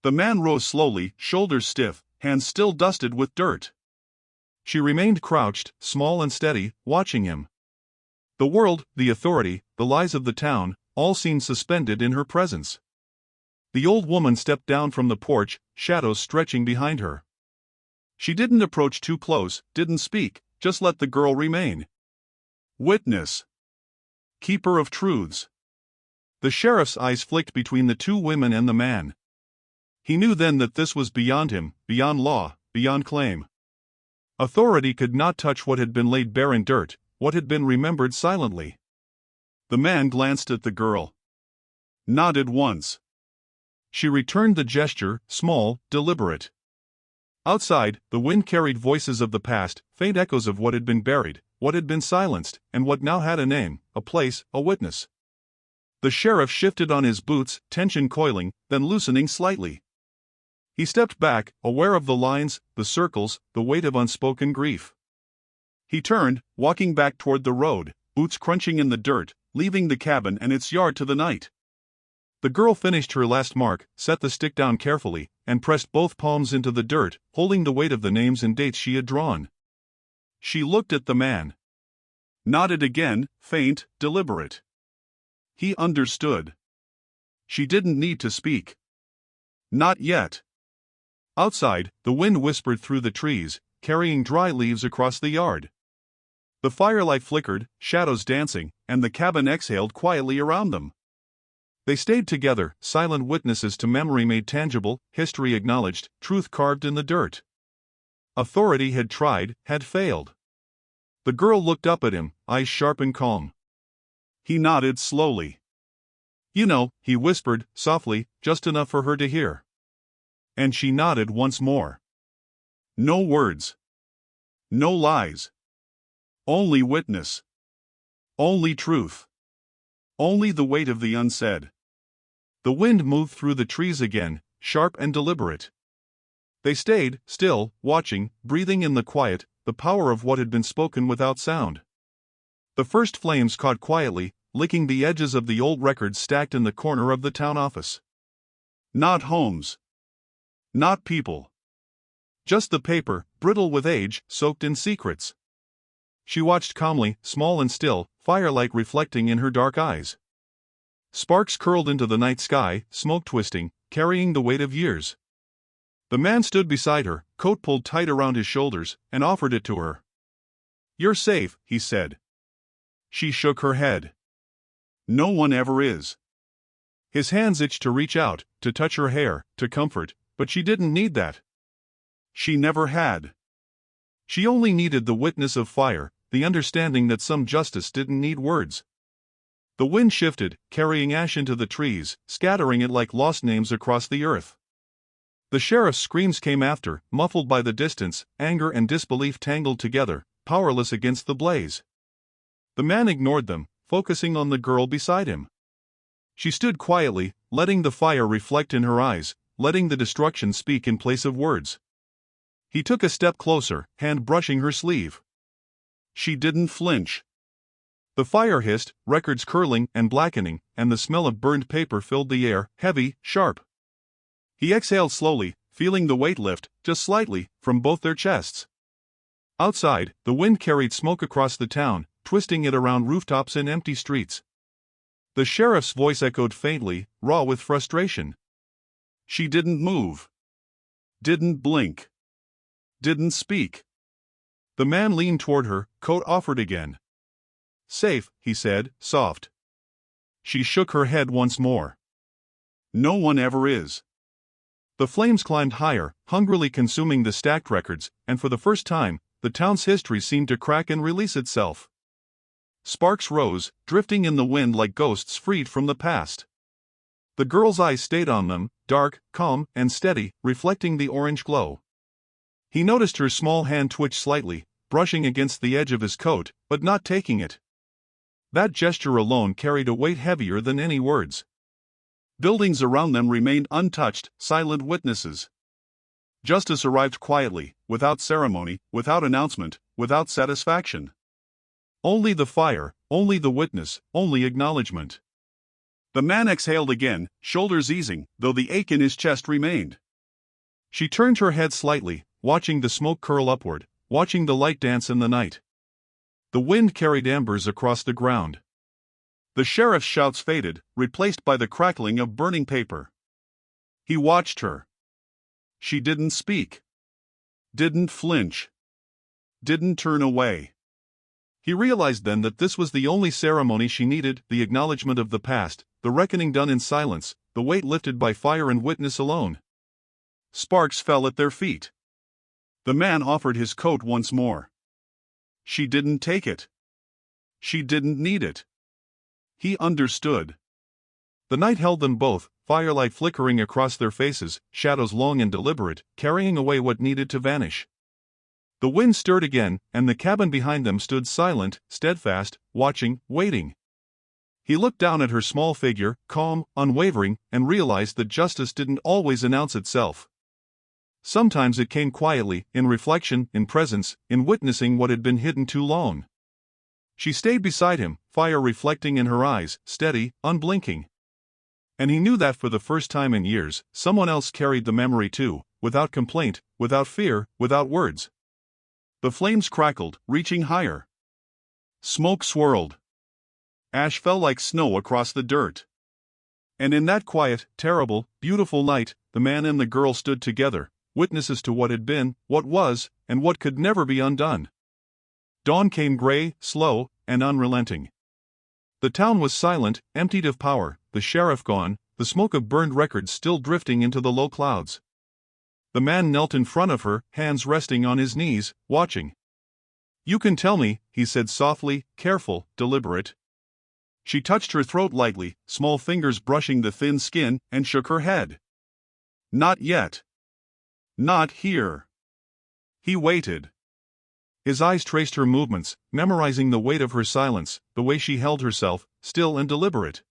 The man rose slowly, shoulders stiff, hands still dusted with dirt. She remained crouched, small and steady, watching him. The world, the authority, the lies of the town, all seemed suspended in her presence. The old woman stepped down from the porch, shadows stretching behind her. She didn't approach too close, didn't speak, just let the girl remain. Witness. Keeper of truths. The sheriff's eyes flicked between the two women and the man. He knew then that this was beyond him, beyond law, beyond claim. Authority could not touch what had been laid bare in dirt, what had been remembered silently. The man glanced at the girl. Nodded once. She returned the gesture, small, deliberate. Outside, the wind carried voices of the past, faint echoes of what had been buried, what had been silenced, and what now had a name, a place, a witness. The sheriff shifted on his boots, tension coiling, then loosening slightly. He stepped back, aware of the lines, the circles, the weight of unspoken grief. He turned, walking back toward the road, boots crunching in the dirt, leaving the cabin and its yard to the night. The girl finished her last mark, set the stick down carefully, and pressed both palms into the dirt, holding the weight of the names and dates she had drawn. She looked at the man. Nodded again, faint, deliberate. He understood. She didn't need to speak. Not yet. Outside, the wind whispered through the trees, carrying dry leaves across the yard. The firelight flickered, shadows dancing, and the cabin exhaled quietly around them. They stayed together, silent witnesses to memory made tangible, history acknowledged, truth carved in the dirt. Authority had tried, had failed. The girl looked up at him, eyes sharp and calm. He nodded slowly. "You know," he whispered, softly, just enough for her to hear. And she nodded once more. No words. No lies. Only witness. Only truth. Only the weight of the unsaid. The wind moved through the trees again, sharp and deliberate. They stayed, still, watching, breathing in the quiet, the power of what had been spoken without sound. The first flames caught quietly, licking the edges of the old records stacked in the corner of the town office. Not homes. Not people. Just the paper, brittle with age, soaked in secrets. She watched calmly, small and still, firelight reflecting in her dark eyes. Sparks curled into the night sky, smoke twisting, carrying the weight of years. The man stood beside her, coat pulled tight around his shoulders, and offered it to her. "You're safe," he said. She shook her head. "No one ever is." His hands itched to reach out, to touch her hair, to comfort, but she didn't need that. She never had. She only needed the witness of fire, the understanding that some justice didn't need words. The wind shifted, carrying ash into the trees, scattering it like lost names across the earth. The sheriff's screams came after, muffled by the distance, anger and disbelief tangled together, powerless against the blaze. The man ignored them, focusing on the girl beside him. She stood quietly, letting the fire reflect in her eyes, letting the destruction speak in place of words. He took a step closer, hand brushing her sleeve. She didn't flinch. The fire hissed, records curling and blackening, and the smell of burned paper filled the air, heavy, sharp. He exhaled slowly, feeling the weight lift, just slightly, from both their chests. Outside, the wind carried smoke across the town, twisting it around rooftops and empty streets. The sheriff's voice echoed faintly, raw with frustration. She didn't move. Didn't blink. Didn't speak. The man leaned toward her, coat offered again. "Safe," he said, soft. She shook her head once more. "No one ever is." The flames climbed higher, hungrily consuming the stacked records, and for the first time, the town's history seemed to crack and release itself. Sparks rose, drifting in the wind like ghosts freed from the past. The girl's eyes stayed on them, dark, calm, and steady, reflecting the orange glow. He noticed her small hand twitch slightly, brushing against the edge of his coat, but not taking it. That gesture alone carried a weight heavier than any words. Buildings around them remained untouched, silent witnesses. Justice arrived quietly, without ceremony, without announcement, without satisfaction. Only the fire, only the witness, only acknowledgement. The man exhaled again, shoulders easing, though the ache in his chest remained. She turned her head slightly, watching the smoke curl upward, watching the light dance in the night. The wind carried embers across the ground. The sheriff's shouts faded, replaced by the crackling of burning paper. He watched her. She didn't speak. Didn't flinch. Didn't turn away. He realized then that this was the only ceremony she needed, the acknowledgement of the past, the reckoning done in silence, the weight lifted by fire and witness alone. Sparks fell at their feet. The man offered his coat once more. She didn't take it. She didn't need it. He understood. The night held them both, firelight flickering across their faces, shadows long and deliberate, carrying away what needed to vanish. The wind stirred again, and the cabin behind them stood silent, steadfast, watching, waiting. He looked down at her small figure, calm, unwavering, and realized that justice didn't always announce itself. Sometimes it came quietly, in reflection, in presence, in witnessing what had been hidden too long. She stayed beside him, fire reflecting in her eyes, steady, unblinking. And he knew that for the first time in years, someone else carried the memory too, without complaint, without fear, without words. The flames crackled, reaching higher. Smoke swirled. Ash fell like snow across the dirt. And in that quiet, terrible, beautiful night, the man and the girl stood together, witnesses to what had been, what was, and what could never be undone. Dawn came gray, slow, and unrelenting. The town was silent, emptied of power, the sheriff gone, the smoke of burned records still drifting into the low clouds. The man knelt in front of her, hands resting on his knees, watching. "You can tell me," he said softly, careful, deliberate. She touched her throat lightly, small fingers brushing the thin skin, and shook her head. "Not yet. Not here." He waited. His eyes traced her movements, memorizing the weight of her silence, the way she held herself, still and deliberate.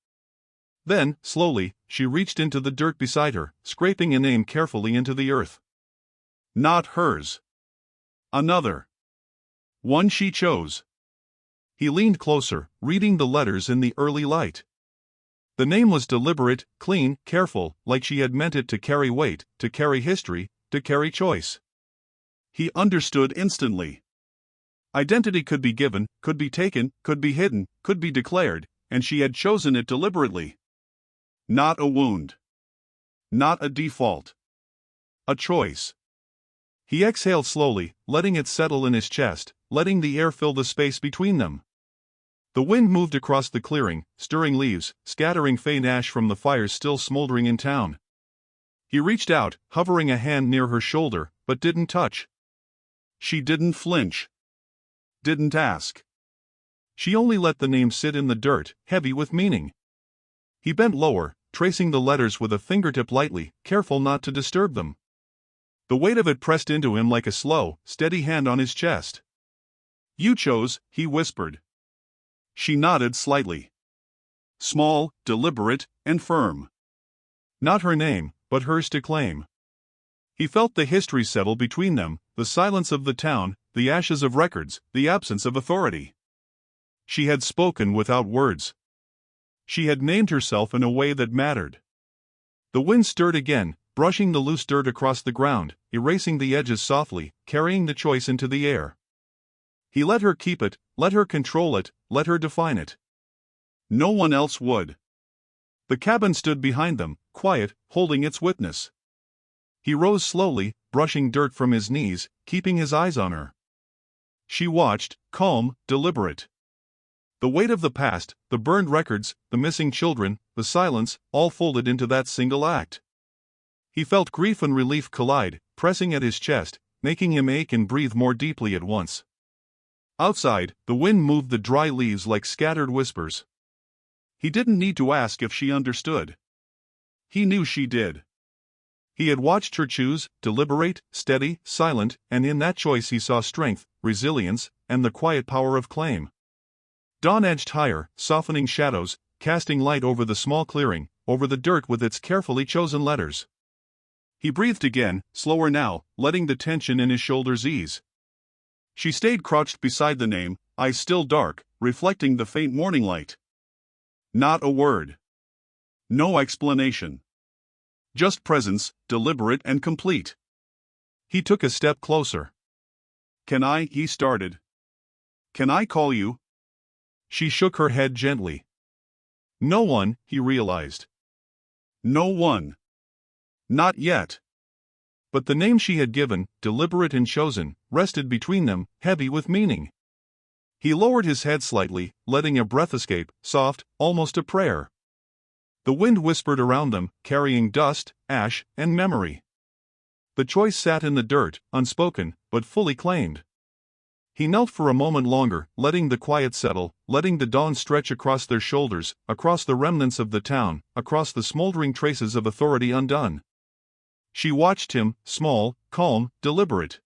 Then, slowly, she reached into the dirt beside her, scraping a name carefully into the earth. Not hers. Another. One she chose. He leaned closer, reading the letters in the early light. The name was deliberate, clean, careful, like she had meant it to carry weight, to carry history, to carry choice. He understood instantly. Identity could be given, could be taken, could be hidden, could be declared, and she had chosen it deliberately. Not a wound. Not a default. A choice. He exhaled slowly, letting it settle in his chest, letting the air fill the space between them. The wind moved across the clearing, stirring leaves, scattering faint ash from the fires still smoldering in town. He reached out, hovering a hand near her shoulder, but didn't touch. She didn't flinch. Didn't ask. She only let the name sit in the dirt, heavy with meaning. He bent lower, tracing the letters with a fingertip lightly, careful not to disturb them. The weight of it pressed into him like a slow, steady hand on his chest. "You chose," he whispered. She nodded slightly. Small, deliberate, and firm. Not her name, but hers to claim. He felt the history settle between them, the silence of the town, the ashes of records, the absence of authority. She had spoken without words. She had named herself in a way that mattered. The wind stirred again, brushing the loose dirt across the ground, erasing the edges softly, carrying the choice into the air. He let her keep it, let her control it, let her define it. No one else would. The cabin stood behind them, quiet, holding its witness. He rose slowly, brushing dirt from his knees, keeping his eyes on her. She watched, calm, deliberate. The weight of the past, the burned records, the missing children, the silence, all folded into that single act. He felt grief and relief collide, pressing at his chest, making him ache and breathe more deeply at once. Outside, the wind moved the dry leaves like scattered whispers. He didn't need to ask if she understood. He knew she did. He had watched her choose, deliberate, steady, silent, and in that choice he saw strength, resilience, and the quiet power of claim. Dawn edged higher, softening shadows, casting light over the small clearing, over the dirt with its carefully chosen letters. He breathed again, slower now, letting the tension in his shoulders ease. She stayed crouched beside the name, eyes still dark, reflecting the faint morning light. Not a word. No explanation. Just presence, deliberate and complete. He took a step closer. "Can I?" he started. "Can I call you?" She shook her head gently. No one, he realized. No one. Not yet. But the name she had given, deliberate and chosen, rested between them, heavy with meaning. He lowered his head slightly, letting a breath escape, soft, almost a prayer. The wind whispered around them, carrying dust, ash, and memory. The choice sat in the dirt, unspoken, but fully claimed. He knelt for a moment longer, letting the quiet settle, letting the dawn stretch across their shoulders, across the remnants of the town, across the smoldering traces of authority undone. She watched him, small, calm, deliberate.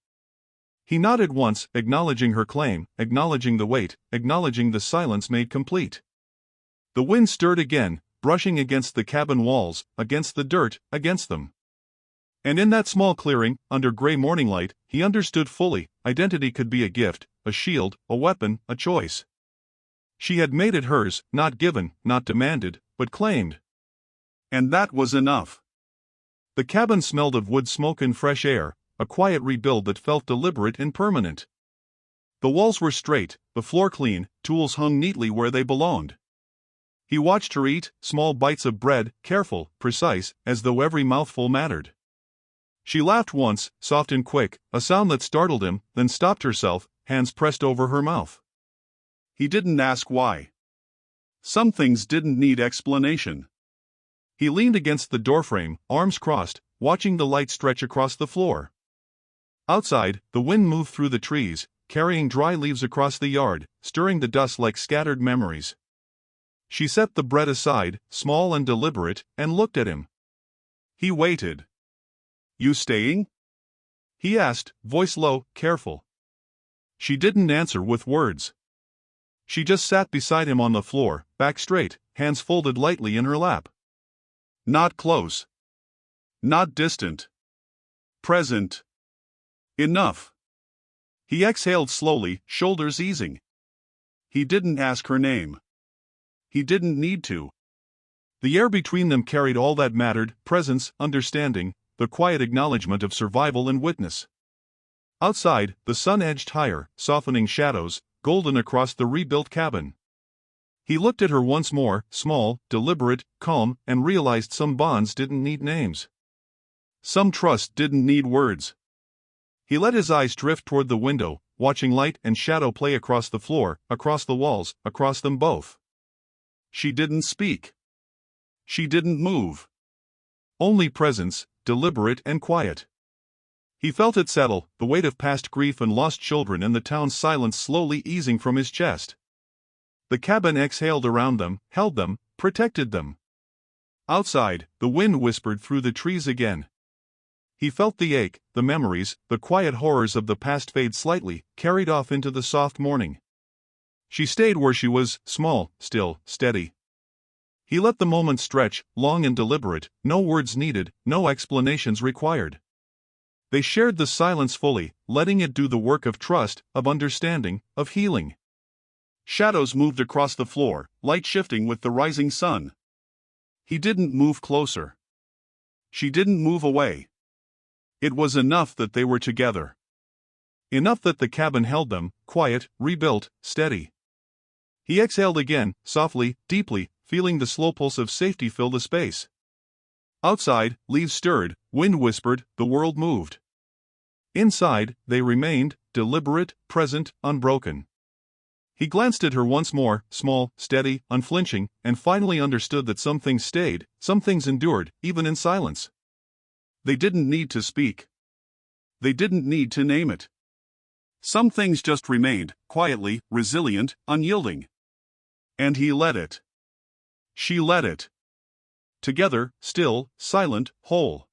He nodded once, acknowledging her claim, acknowledging the weight, acknowledging the silence made complete. The wind stirred again, brushing against the cabin walls, against the dirt, against them. And in that small clearing, under gray morning light, he understood fully, identity could be a gift, a shield, a weapon, a choice. She had made it hers, not given, not demanded, but claimed. And that was enough. The cabin smelled of wood smoke and fresh air, a quiet rebuild that felt deliberate and permanent. The walls were straight, the floor clean, tools hung neatly where they belonged. He watched her eat, small bites of bread, careful, precise, as though every mouthful mattered. She laughed once, soft and quick, a sound that startled him, then stopped herself, hands pressed over her mouth. He didn't ask why. Some things didn't need explanation. He leaned against the doorframe, arms crossed, watching the light stretch across the floor. Outside, the wind moved through the trees, carrying dry leaves across the yard, stirring the dust like scattered memories. She set the bread aside, small and deliberate, and looked at him. He waited. "You staying?" he asked, voice low, careful. She didn't answer with words. She just sat beside him on the floor, back straight, hands folded lightly in her lap. Not close. Not distant. Present. Enough. He exhaled slowly, shoulders easing. He didn't ask her name. He didn't need to. The air between them carried all that mattered, presence, understanding, the quiet acknowledgement of survival and witness. Outside, the sun edged higher, softening shadows, golden across the rebuilt cabin. He looked at her once more, small, deliberate, calm, and realized some bonds didn't need names. Some trust didn't need words. He let his eyes drift toward the window, watching light and shadow play across the floor, across the walls, across them both. She didn't speak. She didn't move. Only presence, deliberate and quiet. He felt it settle, the weight of past grief and lost children and the town's silence slowly easing from his chest. The cabin exhaled around them, held them, protected them. Outside, the wind whispered through the trees again. He felt the ache, the memories, the quiet horrors of the past fade slightly, carried off into the soft morning. She stayed where she was, small, still, steady. He let the moment stretch, long and deliberate, no words needed, no explanations required. They shared the silence fully, letting it do the work of trust, of understanding, of healing. Shadows moved across the floor, light shifting with the rising sun. He didn't move closer. She didn't move away. It was enough that they were together. Enough that the cabin held them, quiet, rebuilt, steady. He exhaled again, softly, deeply, feeling the slow pulse of safety fill the space. Outside, leaves stirred, wind whispered, the world moved. Inside, they remained, deliberate, present, unbroken. He glanced at her once more, small, steady, unflinching, and finally understood that some things stayed, some things endured, even in silence. They didn't need to speak. They didn't need to name it. Some things just remained, quietly, resilient, unyielding. And he let it. She let it. Together, still, silent, whole.